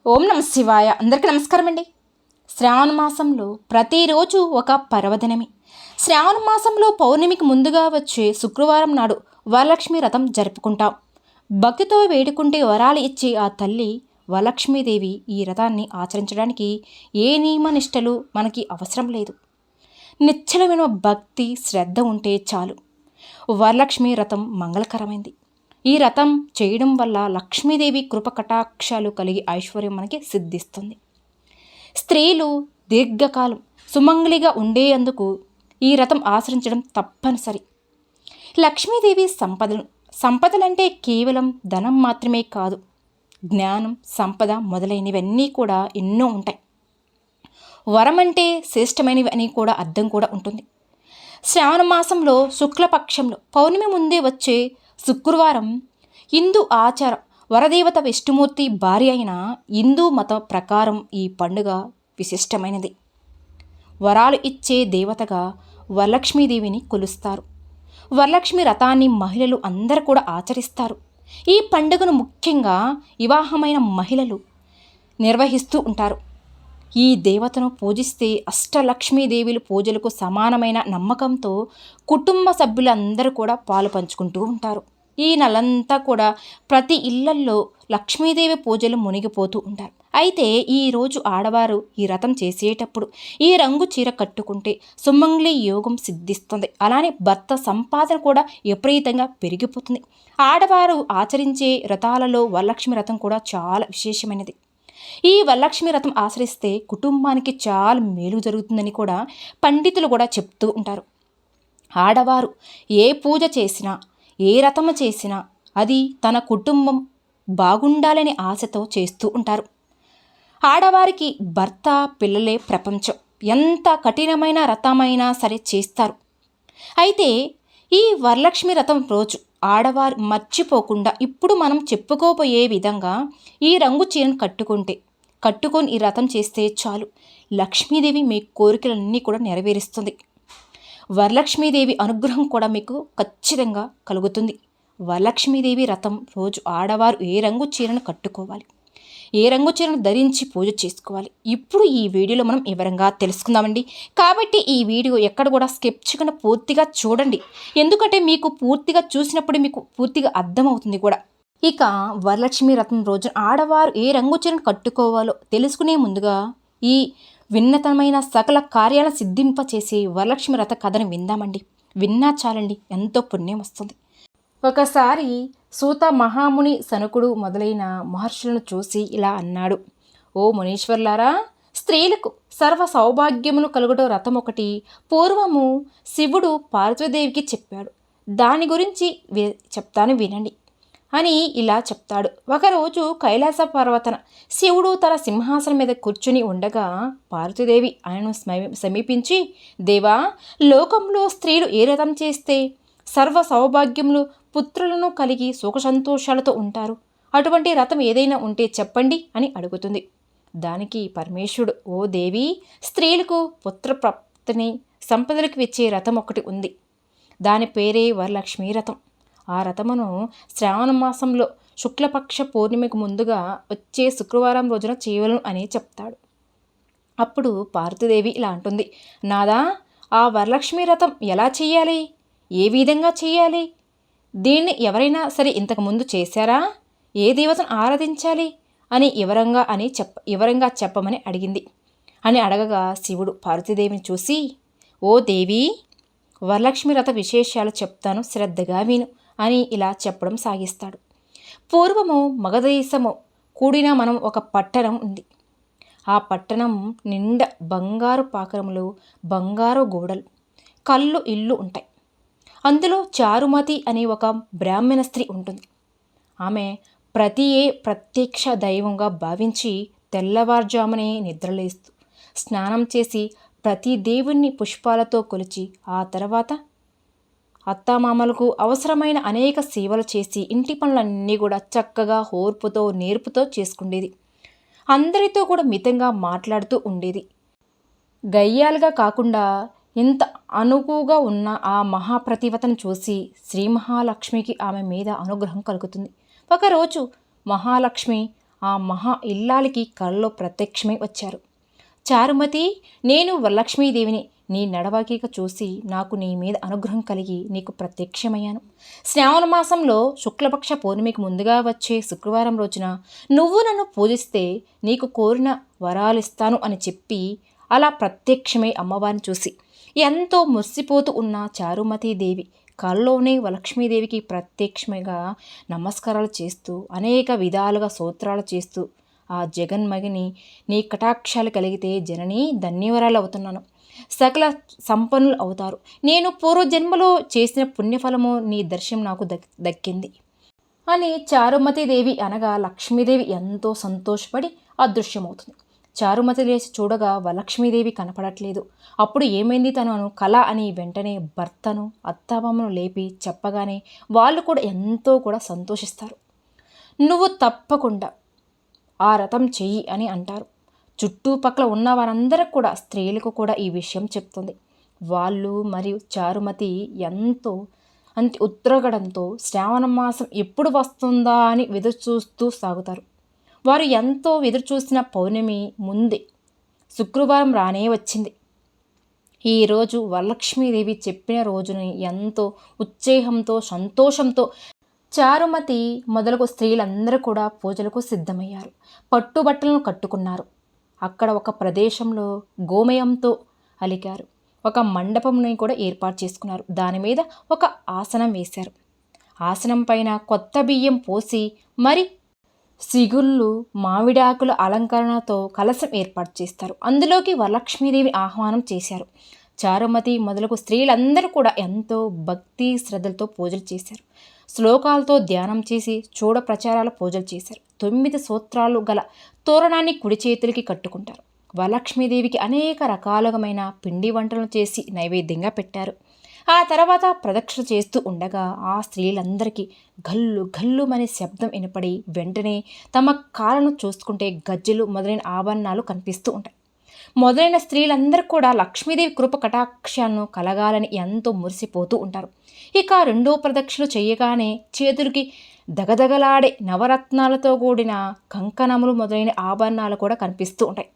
ఓం నమ శివాయ. అందరికీ నమస్కారం అండి. శ్రావణ మాసంలో ప్రతిరోజు ఒక పర్వదినమే. శ్రావణ మాసంలో పౌర్ణమికి ముందుగా వచ్చే శుక్రవారం నాడు వరలక్ష్మి వ్రతం జరుపుకుంటాం. భక్తితో వేడుకుంటే వరాలు ఇచ్చే ఆ తల్లి వరలక్ష్మీదేవి ఈ వ్రతాన్ని ఆచరించడానికి ఏ నియమ నిష్టలు మనకి అవసరం లేదు. నిశ్చలమైన భక్తి శ్రద్ధ ఉంటే చాలు. వరలక్ష్మి వ్రతం మంగళకరమైంది. ఈ వ్రతం చేయడం వల్ల లక్ష్మీదేవి కృప కటాక్షాలు కలిగి ఐశ్వర్యం మనకి సిద్ధిస్తుంది. స్త్రీలు దీర్ఘకాలం సుమంగళిగా ఉండేందుకు ఈ వ్రతం ఆచరించడం తప్పనిసరి. లక్ష్మీదేవి సంపదలంటే కేవలం ధనం మాత్రమే కాదు, జ్ఞానం, సంపద మొదలైనవన్నీ కూడా ఎన్నో ఉంటాయి. వరం అంటే శ్రేష్టమైనవి అని కూడా అర్థం కూడా ఉంటుంది. శ్రావణ మాసంలో శుక్లపక్షంలో పౌర్ణమి ముందే వచ్చే శుక్రవారం హిందూ ఆచారం వరదేవత విష్ణుమూర్తి భార్య అయిన హిందూ మత ప్రకారం ఈ పండుగ విశిష్టమైనది. వరాలు ఇచ్చే దేవతగా వరలక్ష్మీదేవిని కొలుస్తారు. వరలక్ష్మి వ్రతాన్ని మహిళలు అందరూ కూడా ఆచరిస్తారు. ఈ పండుగను ముఖ్యంగా వివాహమైన మహిళలు నిర్వహిస్తూ ఉంటారు. ఈ దేవతను పూజిస్తే అష్టలక్ష్మీదేవుల పూజలకు సమానమైన నమ్మకంతో కుటుంబ సభ్యులందరూ కూడా పాలు పంచుకుంటూ ఉంటారు. ఈ నెలంతా కూడా ప్రతి ఇళ్లల్లో లక్ష్మీదేవి పూజలు మునిగిపోతూ ఉంటారు. అయితే ఈరోజు ఆడవారు ఈ వ్రతం చేసేటప్పుడు ఈ రంగు చీర కట్టుకుంటే సుమంగళి యోగం సిద్ధిస్తుంది. అలానే భర్త సంపాదన కూడా విపరీతంగా పెరిగిపోతుంది. ఆడవారు ఆచరించే వ్రతాలలో వరలక్ష్మి వ్రతం కూడా చాలా విశేషమైనది. ఈ వరలక్ష్మి వ్రతం ఆచరిస్తే కుటుంబానికి చాలా మేలు జరుగుతుందని కూడా పండితులు కూడా చెప్తూ ఉంటారు. ఆడవారు ఏ పూజ చేసినా ఏ వ్రతము చేసినా అది తన కుటుంబం బాగుండాలని ఆశతో చేస్తూ ఉంటారు. ఆడవారికి భర్త, పిల్లలే ప్రపంచం. ఎంత కఠినమైన వ్రతమైనా సరే చేస్తారు. అయితే ఈ వరలక్ష్మి వ్రతం రోజు ఆడవారు మర్చిపోకుండా ఇప్పుడు మనం చెప్పుకోబోయే విధంగా ఈ రంగు చీరను కట్టుకొని ఈ వ్రతం చేస్తే చాలు, లక్ష్మీదేవి మీ కోరికలన్నీ కూడా నెరవేరుస్తుంది. వరలక్ష్మీదేవి అనుగ్రహం కూడా మీకు ఖచ్చితంగా కలుగుతుంది. వరలక్ష్మీదేవి వ్రతం రోజు ఆడవారు ఏ రంగు చీరను కట్టుకోవాలి, ఏ రంగు చీరను ధరించి పూజ చేసుకోవాలి, ఇప్పుడు ఈ వీడియోలో మనం వివరంగా తెలుసుకుందామండి. కాబట్టి ఈ వీడియో ఎక్కడ కూడా స్కిప్ చేయకుండా పూర్తిగా చూడండి. ఎందుకంటే మీకు పూర్తిగా చూసినప్పుడు మీకు పూర్తిగా అర్థమవుతుంది కూడా. ఇక వరలక్ష్మి వ్రతం రోజు ఆడవారు ఏ రంగు చీరను కట్టుకోవాలో తెలుసుకునే ముందుగా ఈ విన్నతమైన సకల కార్యాలను సిద్ధింపచేసే వరలక్ష్మి వ్రత కథను విందామండి. విన్నా చాలండి, ఎంతో పుణ్యం వస్తుంది. ఒకసారి సూత మహాముని, సనకుడు మొదలైన మహర్షులను చూసి ఇలా అన్నాడు. ఓ మునీశ్వర్లారా, స్త్రీలకు సర్వ సౌభాగ్యములు కలుగడం వ్రతం ఒకటి పూర్వము శివుడు పార్వతీదేవికి చెప్పాడు. దాని గురించి చెప్తాను వినండి అని ఇలా చెప్తాడు. ఒకరోజు కైలాస పర్వతన శివుడు తన సింహాసనం మీద కూర్చుని ఉండగా పార్వతీదేవి ఆయనను సమీపించి, దేవా, లోకంలో స్త్రీలు ఏ వ్రతం చేస్తే సర్వ సౌభాగ్యములు, పుత్రులను కలిగి సుఖ సంతోషాలతో ఉంటారు, అటువంటి వ్రతం ఏదైనా ఉంటే చెప్పండి అని అడుగుతుంది. దానికి పరమేశ్వరుడు, ఓ దేవి, స్త్రీలకు పుత్రప్రాప్తిని, సంపదలకు ఇచ్చే వ్రతం ఒకటి ఉంది. దాని పేరే వరలక్ష్మీ వ్రతం. ఆ వ్రతమును శ్రావణ మాసంలో శుక్లపక్ష పౌర్ణమికి ముందుగా వచ్చే శుక్రవారం రోజున చేయవలను అని చెప్తాడు. అప్పుడు పార్వతీదేవి ఇలా అంటుంది, నాదా, ఆ వరలక్ష్మి వ్రతం ఎలా చేయాలి, ఏ విధంగా చేయాలి, దీన్ని ఎవరైనా సరే ఇంతకుముందు చేశారా, ఏ దేవతను ఆరాధించాలి అని వివరంగా చెప్పమని అడిగింది. అని అడగగా శివుడు పార్వతీదేవిని చూసి, ఓ దేవి, వరలక్ష్మి వ్రత విశేషాలు చెప్తాను, శ్రద్ధగా విను అని ఇలా చెప్పడం సాగిస్తాడు. పూర్వము మగధదేశము కూడిన మనం ఒక పట్టణం ఉంది. ఆ పట్టణం నిండా బంగారు పాకరములు, బంగారు గోడలు, కళ్ళు ఇల్లు ఉంటాయి. అందులో చారుమతి అనే ఒక బ్రాహ్మణ స్త్రీ ఉంటుంది. ఆమె ప్రత్యక్ష దైవంగా భావించి తెల్లవారుజామునే నిద్రలేస్తూ స్నానం చేసి ప్రతి దేవుణ్ణి పుష్పాలతో కొలిచి ఆ తర్వాత అత్తామామలకు అవసరమైన అనేక సేవలు చేసి ఇంటి పనులన్నీ కూడా చక్కగా ఓర్పుతో నేర్పుతో చేసుకుండేది. అందరితో కూడా మితంగా మాట్లాడుతూ ఉండేది. గయ్యాలుగా కాకుండా ఇంత అనుకువగా ఉన్న ఆ మహాప్రతివతను చూసి శ్రీ మహాలక్ష్మికి ఆమె మీద అనుగ్రహం కలుగుతుంది. ఒకరోజు మహాలక్ష్మి ఆ మహా ఇల్లాలికి కలలో ప్రత్యక్షమై వచ్చారు. చారుమతి, నేను వరలక్ష్మీదేవిని. నీ నడవడిక చూసి నాకు నీ మీద అనుగ్రహం కలిగి నీకు ప్రత్యక్షమయ్యాను. శ్రావణ మాసంలో శుక్లపక్ష పౌర్ణమికి ముందుగా వచ్చే శుక్రవారం రోజున నువ్వు నన్ను పూజిస్తే నీకు కోరిన వరాలిస్తాను అని చెప్పి అలా ప్రత్యక్షమై అమ్మవారిని చూసి ఎంతో మురిసిపోతూ ఉన్న చారుమతీదేవి కల్లోనే వరలక్ష్మీదేవికి ప్రత్యక్షంగా నమస్కారాలు చేస్తూ అనేక విధాలుగా స్తోత్రాలు చేస్తూ, ఆ జగన్మగిని నీ కటాక్షాలు కలిగితే జననీ ధన్యవరాలు అవుతున్నాను, సకల సంపన్నులు అవుతారు, నేను పూర్వజన్మలో చేసిన పుణ్యఫలము నీ దర్శనం నాకు దక్కింది అని చారుమతీదేవి అనగా లక్ష్మీదేవి ఎంతో సంతోషపడి అదృశ్యమవుతుంది. చారుమతి లేచి చూడగా వరలక్ష్మీదేవి కనపడట్లేదు. అప్పుడు ఏమైంది తనను కళ అని వెంటనే భర్తను అత్తామామను లేపి చెప్పగానే వాళ్ళు కూడా ఎంతో కూడా సంతోషిస్తారు. నువ్వు తప్పకుండా ఆ రథం చెయ్యి అని అంటారు. చుట్టుపక్కల ఉన్న వారందరికి కూడా స్త్రీలకు కూడా ఈ విషయం చెప్తుంది. వాళ్ళు మరియు చారుమతి ఎంతో ఉద్రగడంతో శ్రావణ మాసం ఎప్పుడు వస్తుందా అని ఎదురు చూస్తూ సాగుతారు. వారు ఎంతో ఎదురుచూసిన పౌర్ణమి ముందే శుక్రవారం రానే వచ్చింది. ఈరోజు వరలక్ష్మీదేవి చెప్పిన రోజుని ఎంతో ఉత్సాహంతో సంతోషంతో చారుమతి మొదలగు స్త్రీలందరూ కూడా పూజలకు సిద్ధమయ్యారు. పట్టుబట్టలను కట్టుకున్నారు. అక్కడ ఒక ప్రదేశంలో గోమయంతో అలికారు. ఒక మండపంని కూడా ఏర్పాటు చేసుకున్నారు. దాని మీద ఒక ఆసనం వేశారు. ఆసనం పైన కొత్త బియ్యం పోసి మరి సిగుళ్ళు మామిడాకుల అలంకరణతో కలశం ఏర్పాటు చేస్తారు. అందులోకి వరలక్ష్మీదేవి ఆహ్వానం చేశారు. చారుమతి మొదలగు స్త్రీలందరూ కూడా ఎంతో భక్తి శ్రద్ధలతో పూజలు చేశారు. శ్లోకాలతో ధ్యానం చేసి చూడ ప్రచారాల పూజలు చేశారు. 9 సూత్రాలు గల తోరణాన్ని కుడి చేతులకి కట్టుకుంటారు. వరలక్ష్మీదేవికి అనేక రకాలమైన పిండి వంటలను చేసి నైవేద్యంగా పెట్టారు. ఆ తర్వాత ప్రదక్షిణ చేస్తూ ఉండగా ఆ స్త్రీలందరికీ గల్లు గల్లుమనే శబ్దం వినపడి వెంటనే తమ కాళ్ళను చూసుకుంటే గజ్జెలు మొదలైన ఆభరణాలు కనిపిస్తూ ఉంటాయి. మొదలైన స్త్రీలందరూ కూడా లక్ష్మీదేవి కృప కటాక్షాలను కలగాలని ఎంతో మురిసిపోతూ ఉంటారు. ఇక రెండో ప్రదక్షిణ చేయగానే చేతులకి దగదగలాడే నవరత్నాలతో కూడిన కంకణములు మొదలైన ఆభరణాలు కూడా కనిపిస్తూ ఉంటాయి.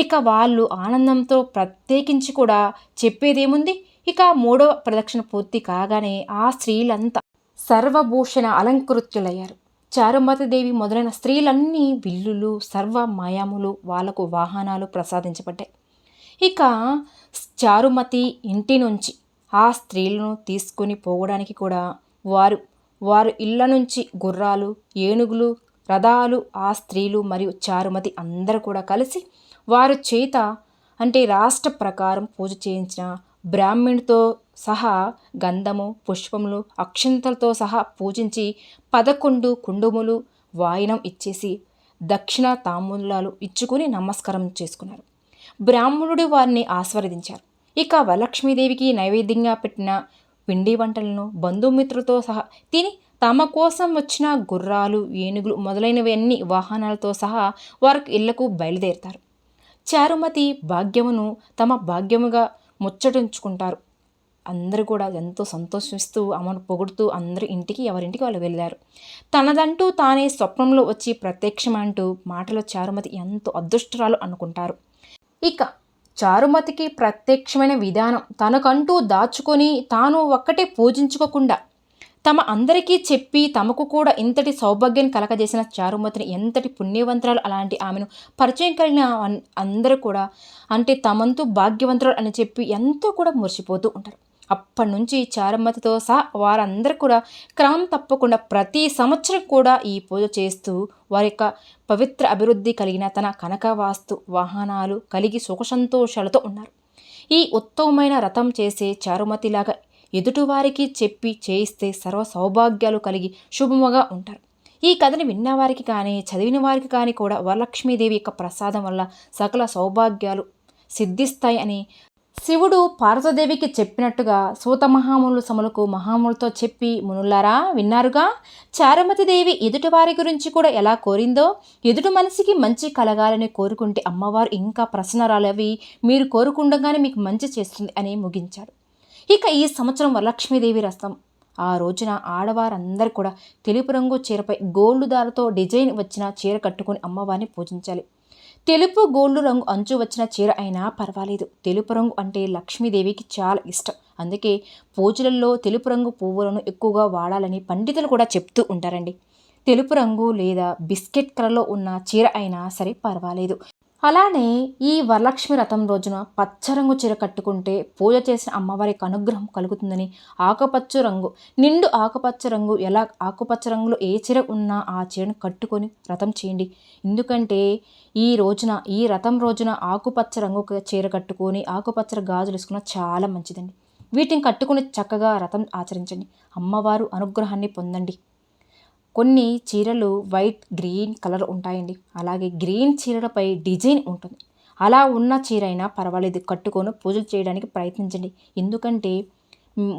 ఇక వాళ్ళు ఆనందంతో ప్రత్యేకించి కూడా చెప్పేదేముంది. ఇక మూడవ ప్రదక్షిణ పూర్తి కాగానే ఆ స్త్రీలంతా సర్వభూషణ అలంకృత్యులయ్యారు. చారుమతీదేవి మొదలైన స్త్రీలన్నీ విల్లులు సర్వ మాయాములు వాళ్లకు వాహనాలు ప్రసాదించబడ్డాయి. ఇక చారుమతి ఇంటి నుంచి ఆ స్త్రీలను తీసుకుని పోవడానికి కూడా వారు ఇళ్ల నుంచి గుర్రాలు, ఏనుగులు, రథాలు, ఆ స్త్రీలు మరియు చారుమతి అందరూ కూడా కలిసి వారు చేత రాష్ట్ర ప్రకారం పూజ చేయించిన బ్రాహ్మణుడితో సహా గంధము, పుష్పములు, అక్షంతలతో సహా పూజించి 11 కుండుములు వాయినం ఇచ్చేసి దక్షిణ తాంబూలాలు ఇచ్చుకుని నమస్కారం చేసుకున్నారు. బ్రాహ్మణుడు వారిని ఆశీర్వదించారు. ఇక వరలక్ష్మీదేవికి నైవేద్యంగా పెట్టిన పిండి వంటలను బంధుమిత్రులతో సహా తిని తమ కోసం వచ్చిన గుర్రాలు, ఏనుగులు మొదలైనవన్నీ వాహనాలతో సహా వారికి ఇళ్లకు బయలుదేరుతారు. చారుమతి భాగ్యమును తమ భాగ్యముగా ముచ్చటించుకుంటారు. అందరూ కూడా ఎంతో సంతోషిస్తూ అమ్మను పొగుడుతూ అందరూ ఇంటికి ఎవరింటికి వాళ్ళు వెళ్ళారు. తనదంటూ తానే స్వప్నంలో వచ్చి ప్రత్యక్షమంటూ మాటలో చారుమతి ఎంతో అదృష్టరాలు అనుకుంటారు. ఇక చారుమతికి ప్రత్యక్షమైన విధానం తనకంటూ దాచుకొని తాను ఒక్కటే పూజించుకోకుండా తమ అందరికీ చెప్పి తమకు కూడా ఇంతటి సౌభాగ్యం కలగజేసిన చారుమతిని ఎంతటి పుణ్యవంతురాలు, అలాంటి ఆమెను పరిచయం కలిగిన అందరూ కూడా తమంతు భాగ్యవంతురాలు అని చెప్పి ఎంతో కూడా మురిసిపోతూ ఉంటారు. అప్పటి నుంచి చారుమతితో సహా వారందరూ కూడా క్రమం తప్పకుండా ప్రతి సంవత్సరం కూడా ఈ పూజ చేస్తూ వారి యొక్క పవిత్ర అభివృద్ధి కలిగిన తన కనకవాస్తు వాహనాలు కలిగి సుఖ సంతోషాలతో ఉన్నారు. ఈ ఉత్తమమైన రథం చేసే చారుమతిలాగా ఎదుటివారికి చెప్పి చేయిస్తే సర్వ సౌభాగ్యాలు కలిగి శుభముగా ఉంటారు. ఈ కథని విన్నవారికి కానీ చదివిన వారికి కానీ కూడా వరలక్ష్మీదేవి యొక్క ప్రసాదం వల్ల సకల సౌభాగ్యాలు సిద్ధిస్తాయి అని శివుడు పార్వతీదేవికి చెప్పినట్టుగా సూత మహామునులు సములకు మహాములతో చెప్పి, మునులారా విన్నారుగా, చారుమతీదేవి ఎదుటివారి గురించి కూడా ఎలా కోరిందో, ఎదుటి మనిషికి మంచి కలగాలని కోరుకుంటే అమ్మవారు ఇంకా ప్రసన్నరాలవి, మీరు కోరుకుండగానే మీకు మంచి చేస్తుంది అని ముగించాడు. ఇక ఈ సంవత్సరం వరలక్ష్మీదేవి రథం ఆ రోజున ఆడవారందరూ కూడా తెలుపు రంగు చీరపై గోల్డ్ దారతో డిజైన్ వచ్చిన చీర కట్టుకొని అమ్మవారిని పూజించాలి. తెలుపు గోల్డ్ రంగు అంచు వచ్చిన చీర అయినా పర్వాలేదు. తెలుపు రంగు అంటే లక్ష్మీదేవికి చాలా ఇష్టం. అందుకే పూజలలో తెలుపు రంగు పువ్వులను ఎక్కువగా వాడాలని పండితులు కూడా చెప్తూ ఉంటారండి. తెలుపు రంగు లేదా బిస్కెట్ కలర్లో ఉన్న చీర అయినా సరే పర్వాలేదు. అలానే ఈ వరలక్ష్మి వ్రతం రోజున పచ్చరంగు చీర కట్టుకుంటే పూజ చేసిన అమ్మవారికి అనుగ్రహం కలుగుతుందని, ఆకుపచ్చ రంగు నిండు ఆకుపచ్చ రంగు ఎలా ఆకుపచ్చ రంగులో ఏ చీర ఉన్నా ఆ చీరను కట్టుకొని వ్రతం చేయండి. ఎందుకంటే ఈ వ్రతం రోజున ఆకుపచ్చ రంగు చీర కట్టుకొని ఆకుపచ్చ గాజులు వేసుకున్న చాలా మంచిదండి. వీటిని కట్టుకుని చక్కగా వ్రతం ఆచరించండి. అమ్మవారు అనుగ్రహాన్ని పొందండి. కొన్ని చీరలు వైట్ గ్రీన్ కలర్ ఉంటాయండి. అలాగే గ్రీన్ చీరలపై డిజైన్ ఉంటుంది. అలా ఉన్న చీర అయినా పర్వాలేదు, కట్టుకొని పూజలు చేయడానికి ప్రయత్నించండి. ఎందుకంటే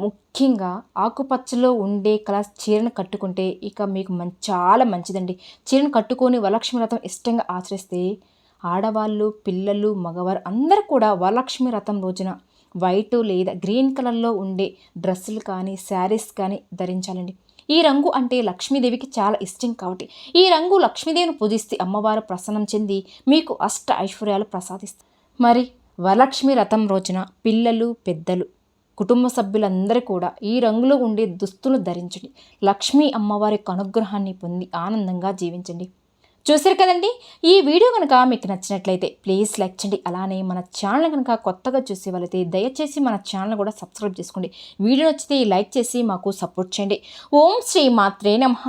ముఖ్యంగా ఆకుపచ్చలో ఉండే కలర్ చీరను కట్టుకుంటే ఇక మీకు చాలా మంచిదండి. చీరను కట్టుకొని వరలక్ష్మి వ్రతం ఇష్టంగా ఆచరిస్తే ఆడవాళ్ళు, పిల్లలు, మగవారు అందరూ కూడా వరలక్ష్మి వ్రతం రోజున వైట్ లేదా గ్రీన్ కలర్లో ఉండే డ్రెస్సులు కానీ శారీస్ కానీ ధరించాలండి. ఈ రంగు అంటే లక్ష్మీదేవికి చాలా ఇష్టం కాబట్టి ఈ రంగు లక్ష్మీదేవిని పూజిస్తే అమ్మవారు ప్రసన్నం చెంది మీకు అష్ట ఐశ్వర్యాలు ప్రసాదిస్తారు. మరి వరలక్ష్మి వ్రతం రోజున పిల్లలు, పెద్దలు, కుటుంబ సభ్యులందరూ కూడా ఈ రంగులో ఉండే దుస్తులు ధరించండి. లక్ష్మీ అమ్మవారి అనుగ్రహాన్ని పొంది ఆనందంగా జీవించండి. చూసారు కదండి. ఈ వీడియో కనుక మీకు నచ్చినట్లయితే ప్లీజ్ లైక్ చేయండి. అలానే మన ఛానల్ కనుక కొత్తగా చూసే వాళ్ళైతే దయచేసి మన ఛానల్ కూడా సబ్స్క్రైబ్ చేసుకోండి. వీడియో నచ్చితే లైక్ చేసి మాకు సపోర్ట్ చేయండి. ఓం శ్రీ మాత్రే నమః.